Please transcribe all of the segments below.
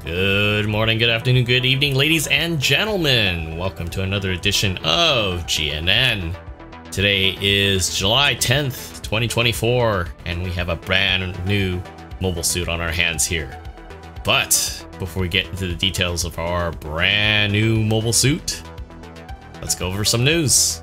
Good morning, good afternoon, good evening, ladies and gentlemen. Welcome to another edition of GNN. Today is July 10th, 2024, and we have a brand new mobile suit on our hands here. But before we get into the details of our brand new mobile suit, let's go over some news.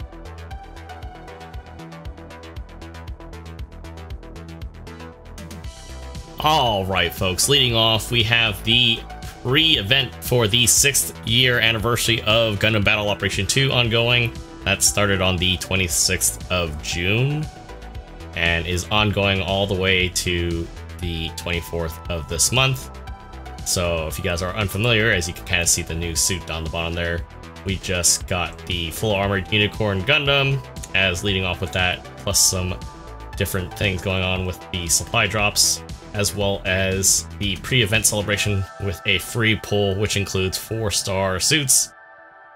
Alright folks, leading off, we have the pre-event for the 6th year anniversary of Gundam Battle Operation 2 ongoing. That started on the 26th of June and is ongoing all the way to the 24th of this month. So if you guys are unfamiliar, as you can kind of see the new suit down the bottom there, we just got the full armored Unicorn Gundam as leading off with that, plus some different things going on with the supply drops, as well as the pre-event celebration with a free pull, which includes 4-star suits,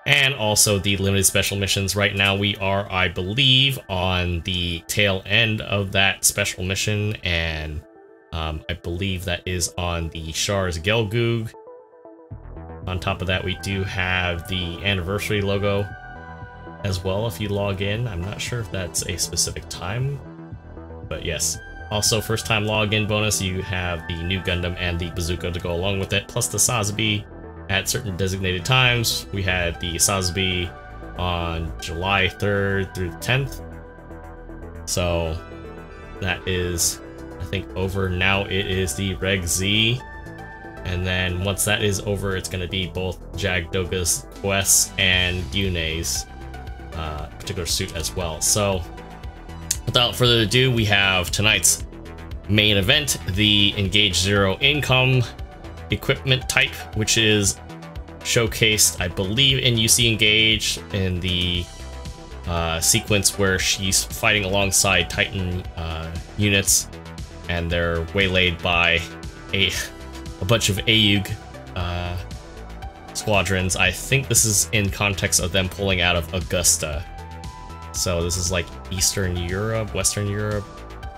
and also the limited special missions. Right now we are, I believe, on the tail end of that special mission, and I believe that is on the Char's Gelgoog. On top of that, we do have the anniversary logo as well if you log in. I'm not sure if that's a specific time, but yes. Also, first time login bonus, you have the new Gundam and the bazooka to go along with it, plus the Sazabi at certain designated times. We had the Sazabi on July 3rd through the 10th. So that is, I think, over. Now it is the Reg Z. And then once that is over, it's going to be both Jagdoga's Quest and Yune's particular suit as well. So without further ado, we have tonight's main event, the Engage Zero INCOM equipment type, which is showcased, I believe, in UC Engage in the sequence where she's fighting alongside Titan units, and they're waylaid by a bunch of AUG squadrons. I think this is in context of them pulling out of Augusta. So this is like Eastern Europe, Western Europe.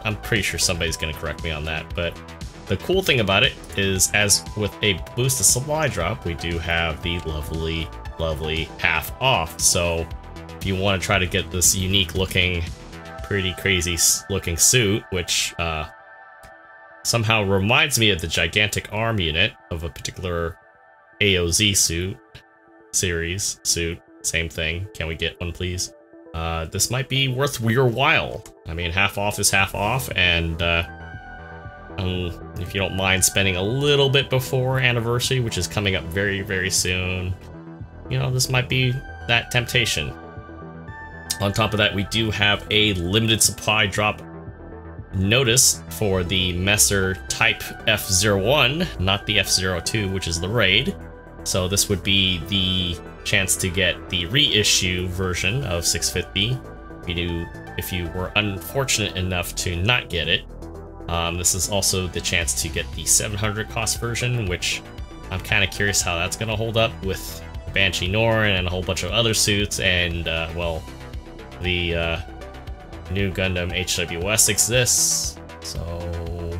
I'm pretty sure somebody's going to correct me on that. But the cool thing about it is, as with a boosted supply drop, we do have the lovely, lovely half off. So if you want to try to get this unique looking, pretty crazy looking suit, which somehow reminds me of the gigantic arm unit of a particular AOZ series suit, same thing. Can we get one, please? This might be worth your while. I mean, half off is half off, and if you don't mind spending a little bit before anniversary, which is coming up very, very soon, you know, this might be that temptation. On top of that, we do have a limited supply drop notice for the Messer Type F01, not the F02, which is the raid. So this would be the chance to get the reissue version of 650 if you were unfortunate enough to not get it. This is also the chance to get the 700 cost version, which I'm kind of curious how that's going to hold up with Banshee Norn and a whole bunch of other suits, and well, the new Gundam HWS exists, so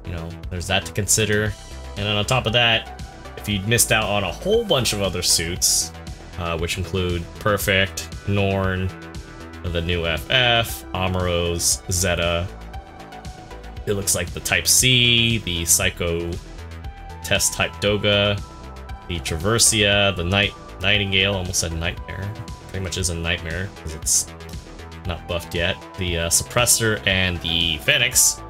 you know, there's that to consider. And then on top of that, if you missed out on a whole bunch of other suits, which include Perfect, Norn, the new FF, Amuro's, Zeta, it looks like the Type C, the Psycho Test Type Doga, the Traversia, the Nightingale, almost said Nightmare, pretty much is a nightmare because it's not buffed yet, the Suppressor, and the Phoenix.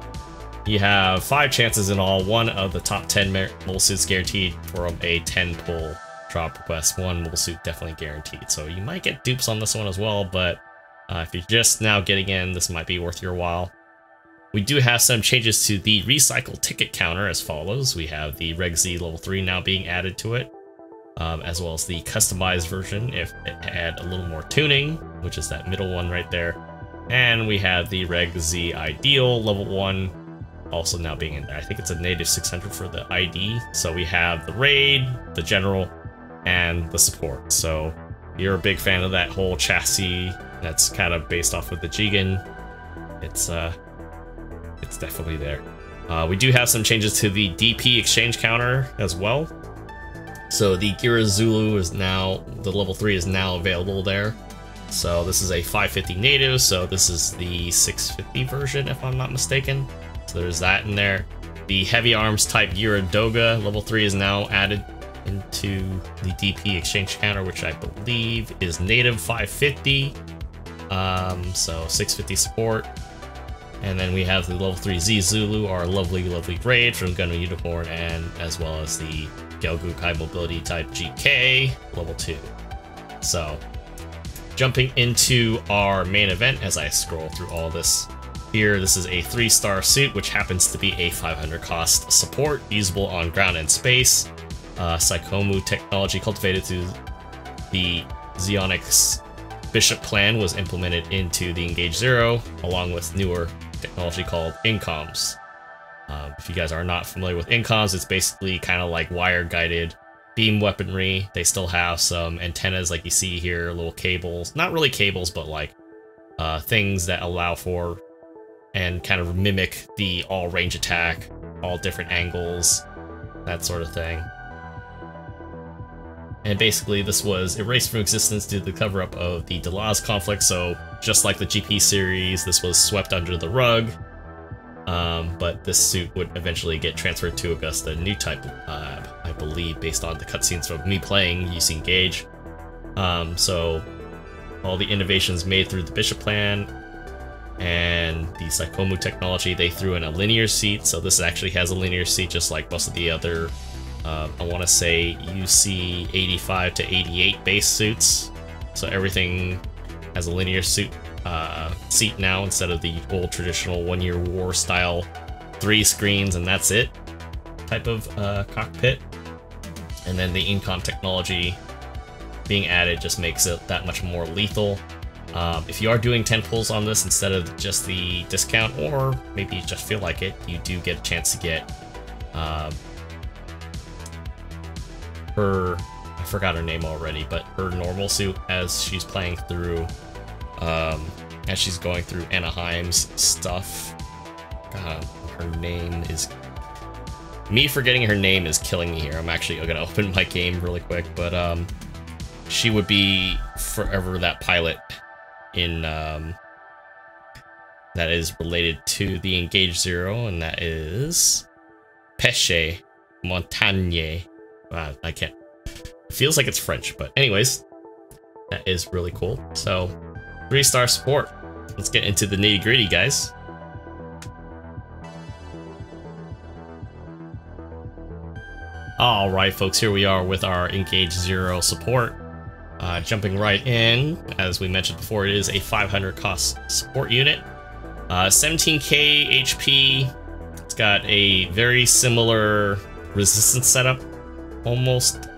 You have 5 chances in all, one of the top 10 mobile suits guaranteed for a 10 pull drop request. One mobile suit definitely guaranteed. So you might get dupes on this one as well, but if you're just now getting in, this might be worth your while. We do have some changes to the recycle ticket counter as follows. We have the Reg Z level 3 now being added to it, as well as the customized version if it had a little more tuning, which is that middle one right there. And we have the Reg Z Ideal level 1 also now being in there. I think it's a native 600 for the ID. So we have the Raid, the General, and the Support. So if you're a big fan of that whole chassis that's kind of based off of the Jigen, it's definitely there. We do have some changes to the DP exchange counter as well. So the Gira Zulu is now, the level 3 is now available there. So this is a 550 native, so this is the 650 version if I'm not mistaken. So there's that in there. The heavy arms type Gira Doga level 3 is now added into the DP exchange counter, which I believe is native 550. So 650 support. And then we have the level 3 Z Zulu, our lovely raid from Gunman Unicorn, and as well as the Gelgukai mobility type GK level 2. So jumping into our main event as I scroll through all this here, this is a 3-star suit, which happens to be a 500 cost support, usable on ground and space. Psychomu technology cultivated through the Zeonix Bishop plan was implemented into the Engage Zero, along with newer technology called INCOMs. If you guys are not familiar with INCOMs, it's basically kind of like wire-guided beam weaponry. They still have some antennas like you see here, little cables. Not really cables, but like things that allow for and kind of mimic the all-range attack, all different angles, that sort of thing. And basically this was erased from existence due to the cover-up of the Delaz conflict, so just like the GP series, this was swept under the rug. But this suit would eventually get transferred to Augusta New Type Lab, I believe, based on the cutscenes from me playing using Gauge. So all the innovations made through the Bishop plan and the Psychomu technology, they threw in a linear seat, so this actually has a linear seat just like most of the other I want to say UC 85 to 88 base suits. So everything has a linear seat now instead of the old traditional one-year war style 3 screens and that's it type of cockpit. And then the INCOM technology being added just makes it that much more lethal. If you are doing 10 pulls on this instead of just the discount, or maybe you just feel like it, you do get a chance to get her, I forgot her name already, but her normal suit as she's playing through, as she's going through Anaheim's stuff. God, her name is... Me forgetting her name is killing me here. I'm actually gonna open my game really quick, but she would be forever that pilot in that is related to the Engage Zero, and that is Pesce Montagne. I can't. It feels like it's French, but anyways, that is really cool. So 3-star support. Let's get into the nitty gritty, guys. All right, folks, here we are with our Engage Zero support. Jumping right in, as we mentioned before, it is a 500 cost support unit. 17k HP. It's got a very similar resistance setup. Almost,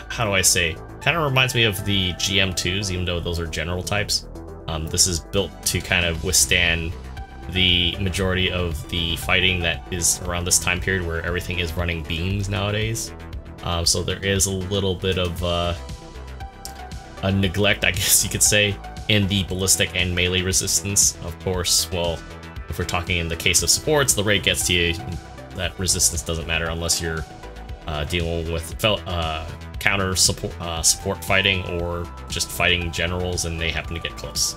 how do I say? Kind of reminds me of the GM2s, even though those are general types. This is built to kind of withstand the majority of the fighting that is around this time period where everything is running beams nowadays. So there is a little bit of a neglect, I guess you could say, in the ballistic and melee resistance. Of course, well, if we're talking in the case of supports, the raid gets to you. That resistance doesn't matter unless you're dealing with counter support fighting or just fighting generals and they happen to get close.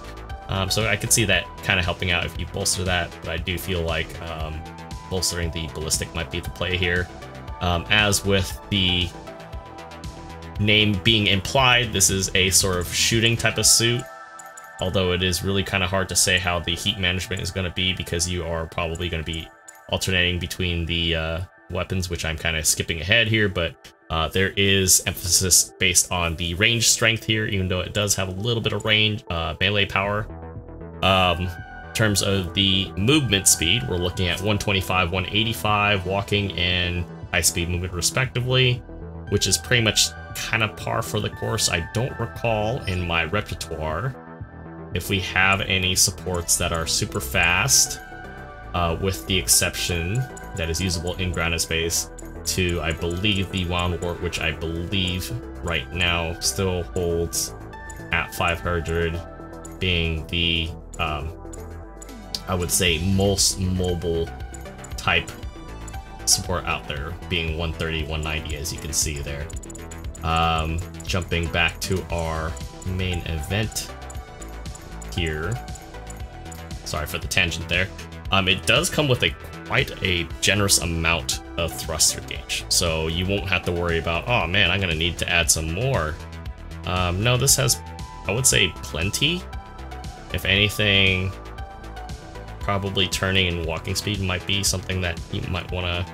So I could see that kind of helping out if you bolster that, but I do feel like bolstering the ballistic might be the play here. As with the name being implied, this is a sort of shooting type of suit, although it is really kind of hard to say how the heat management is going to be because you are probably going to be alternating between the weapons, which I'm kind of skipping ahead here, but there is emphasis based on the range strength here, even though it does have a little bit of range, melee power. In terms of the movement speed, we're looking at 125, 185, walking and high speed movement respectively, which is pretty much kind of par for the course. I don't recall in my repertoire if we have any supports that are super fast, with the exception that is usable in grounded space to, I believe, the Wound Wart, which I believe right now still holds at 500, being the, I would say, most mobile type support out there, being 130, 190, as you can see there. Jumping back to our main event here. Sorry for the tangent there. It does come with quite a generous amount of thruster gauge, so you won't have to worry about, oh man, I'm gonna need to add some more. No, this has, I would say, plenty. If anything, probably turning and walking speed might be something that you might want to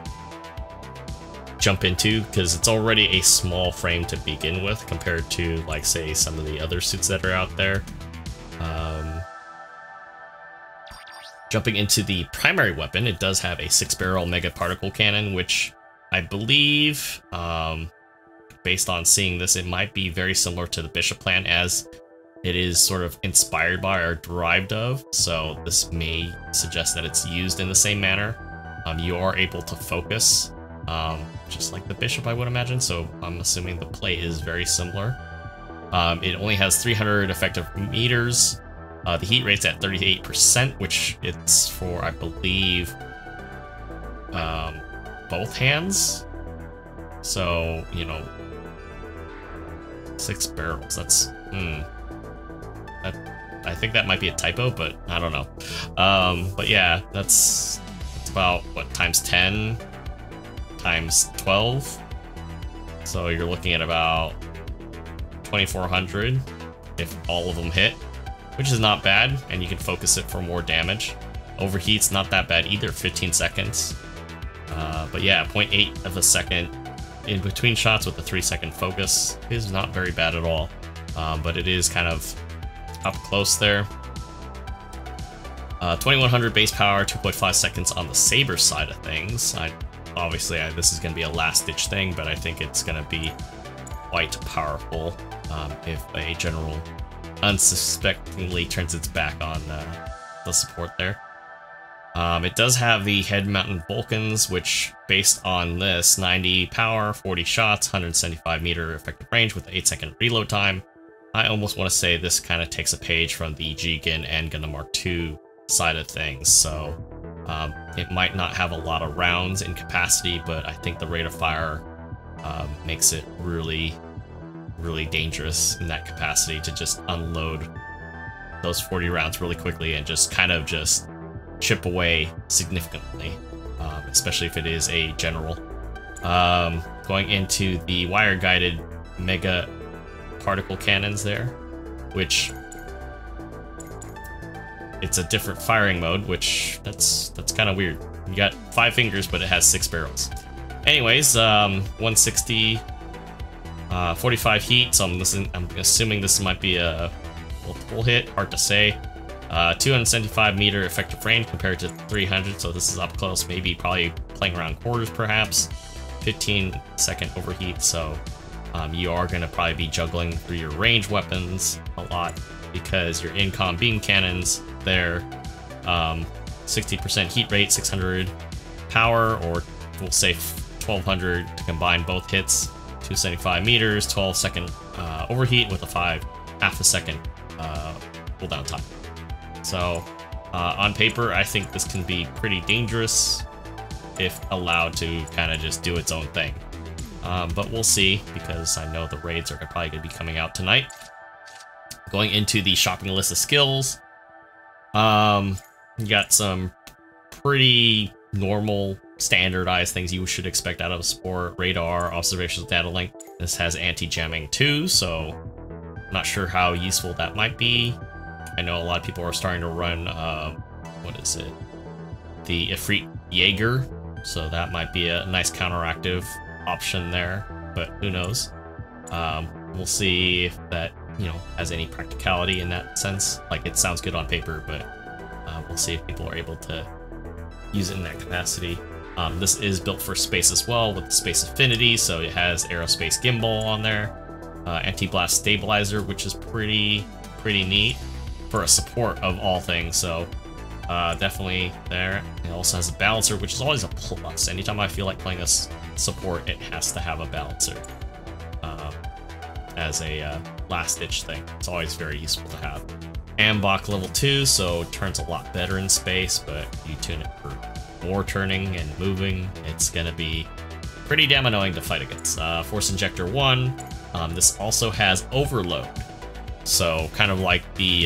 jump into, because it's already a small frame to begin with compared to, like, say, some of the other suits that are out there. Jumping into the primary weapon, it does have a 6-barrel mega particle cannon, which I believe, based on seeing this, it might be very similar to the Bishop plan, as it is sort of inspired by or derived of, so this may suggest that it's used in the same manner. You are able to focus, just like the Bishop, I would imagine, so I'm assuming the play is very similar. It only has 300 effective meters. The heat rate's at 38%, which it's for, I believe, both hands. So, you know, 6 barrels, that's, I think that might be a typo, but I don't know. But yeah, that's about, what, times 10, times 12? So you're looking at about 2,400 if all of them hit, which is not bad, and you can focus it for more damage. Overheat's not that bad either, 15 seconds. But yeah, 0.8 of a second in between shots with a 3-second focus is not very bad at all. But it is kind of up close there. 2,100 base power, 2.5 seconds on the Saber side of things. Obviously, this is going to be a last-ditch thing, but I think it's going to be quite powerful if a general unsuspectingly turns its back on the support there. It does have the head-mounted Vulcans, which, based on this, 90 power, 40 shots, 175 meter effective range with 8-second reload time. I almost want to say this kind of takes a page from the G-Gun and Gundam Mark II side of things, so it might not have a lot of rounds in capacity, but I think the rate of fire makes it really dangerous in that capacity to just unload those 40 rounds really quickly and just kind of just chip away significantly, especially if it is a general. Going into the wire-guided mega particle cannons there, which it's a different firing mode, which that's kind of weird. You got 5 fingers, but it has 6 barrels. Anyways, 160, 45 heat, so I'm assuming this might be a multiple hit, hard to say. 275 meter effective range compared to 300, so this is up close, probably playing around quarters perhaps. 15-second overheat, so you are going to probably be juggling through your range weapons a lot, because your INCOM beam cannons, they're 60% heat rate, 600 power, or we'll say 1200 to combine both hits, 275 meters, 12-second overheat with a half a second cooldown time. So on paper, I think this can be pretty dangerous if allowed to kind of just do its own thing. But we'll see, because I know the raids are probably going to be coming out tonight. Going into the shopping list of skills, you got some pretty normal, standardized things you should expect out of a support. Radar, observational data link. This has anti-jamming too, so I'm not sure how useful that might be. I know a lot of people are starting to run, what is it? The Ifrit Jaeger, so that might be a nice counteractive option there, but who knows? We'll see if that, has any practicality in that sense. Like, it sounds good on paper, but we'll see if people are able to use it in that capacity. This is built for space as well, with the space affinity, so it has aerospace gimbal on there, anti-blast stabilizer, which is pretty neat for a support of all things, so definitely there. It also has a balancer, which is always a plus. Anytime I feel like playing a support, it has to have a balancer as a last-ditch thing. It's always very useful to have. Ambok level 2, so it turns a lot better in space, but if you tune it for more turning and moving, it's gonna be pretty damn annoying to fight against. Force Injector 1, this also has Overload. So kind of like the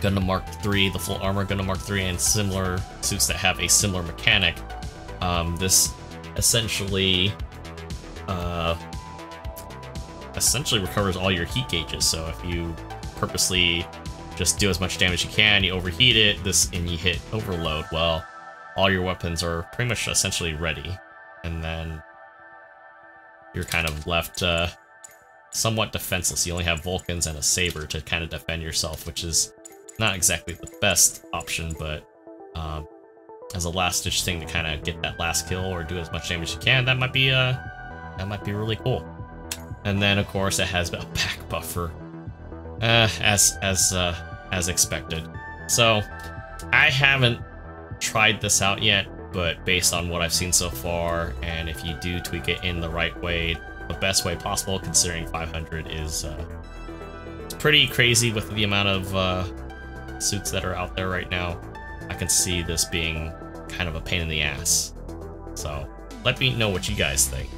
Gundam Mark III, the full armor Gundam Mark III, and similar suits that have a similar mechanic. This essentially recovers all your heat gauges. So if you purposely just do as much damage as you can, you overheat it, and you hit Overload, well, all your weapons are pretty much essentially ready, and then you're kind of left somewhat defenseless. You only have Vulcans and a Saber to kind of defend yourself, which is not exactly the best option, but as a last-ditch thing to kind of get that last kill or do as much damage as you can, that might be really cool. And then, of course, it has a back buffer, as expected. So I haven't tried this out yet, but based on what I've seen so far, and if you do tweak it in the right way, the best way possible, considering 500 is pretty crazy with the amount of suits that are out there right now, I can see this being kind of a pain in the ass. So let me know what you guys think.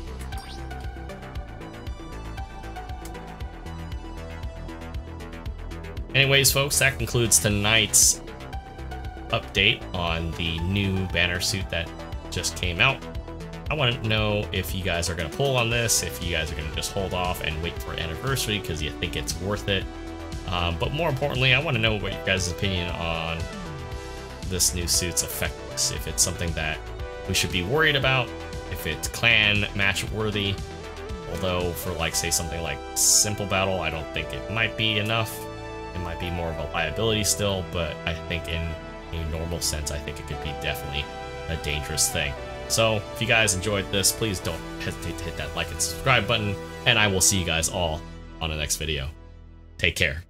Anyways, folks, that concludes tonight's update on the new banner suit that just came out. I want to know if you guys are going to pull on this, if you guys are going to just hold off and wait for anniversary because you think it's worth it. But more importantly, I want to know what your guys' opinion on this new suit's effectiveness. If it's something that we should be worried about, if it's clan match worthy. Although for like, say, something like Simple Battle, I don't think it might be enough. It might be more of a liability still, but I think in a normal sense, I think it could be definitely a dangerous thing. So if you guys enjoyed this, please don't hesitate to hit that like and subscribe button, and I will see you guys all on the next video. Take care.